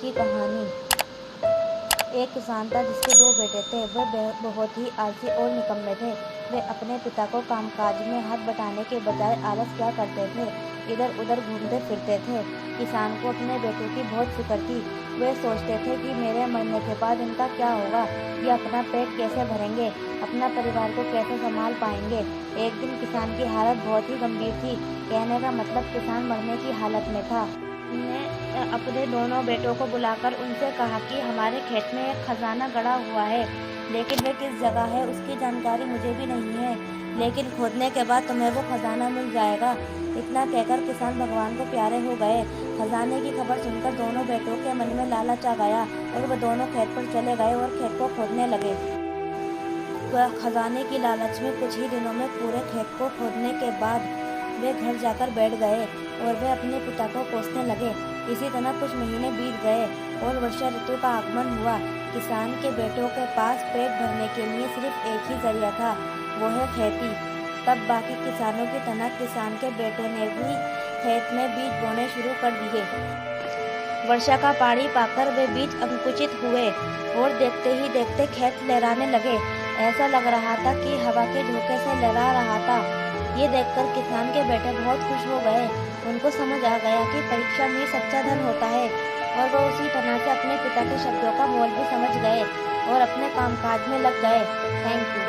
की कहानी। एक किसान था जिसके 2 बेटे थे। वे बहुत ही आलसी और निकम्मे थे। वे अपने पिता को कामकाज में हाथ बटाने के बजाय आलस किया करते थे, इधर उधर घूमते फिरते थे। किसान को अपने बेटों की बहुत फिक्र थी। वे सोचते थे कि मेरे मरने के बाद इनका क्या होगा, ये अपना पेट कैसे भरेंगे, अपना परिवार को कैसे संभाल पाएंगे। एक दिन किसान की हालत बहुत ही गंभीर थी। कहने का मतलब किसान मरने की हालत में था। ने अपने दोनों बेटों को बुलाकर उनसे कहा कि हमारे खेत में एक खजाना गड़ा हुआ है, लेकिन वह किस जगह है उसकी जानकारी मुझे भी नहीं है, लेकिन खोदने के बाद तुम्हें वो खजाना मिल जाएगा। इतना कहकर किसान भगवान को प्यारे हो गए। खजाने की खबर सुनकर दोनों बेटों के मन में लालच आ गया और वह दोनों खेत पर चले गए और खेत को खोदने लगे। वह खजाने की लालच में कुछ ही दिनों में पूरे खेत को खोदने के बाद वे घर जाकर बैठ गए और वे अपने पिता को कोसने लगे। इसी तरह कुछ महीने बीत गए और वर्षा ऋतु का आगमन हुआ। किसान के बेटों के पास पेट भरने के लिए सिर्फ एक ही जरिया था, वो है खेती। तब बाकी किसानों की तरह किसान के बेटों ने भी खेत में बीज बोने शुरू कर दिए। वर्षा का पानी पाकर वे बीज अंकुचित हुए और देखते ही देखते खेत लहराने लगे। ऐसा लग रहा था कि हवा के झोंके से लहरा रहा था। ये देखकर किसान के बेटे बहुत खुश हो गए। उनको समझ आ गया कि परीक्षा में सच्चा धन होता है और वह उसी तरह से अपने पिता के शब्दों का मोल भी समझ गए और अपने कामकाज में लग गए। Thank you.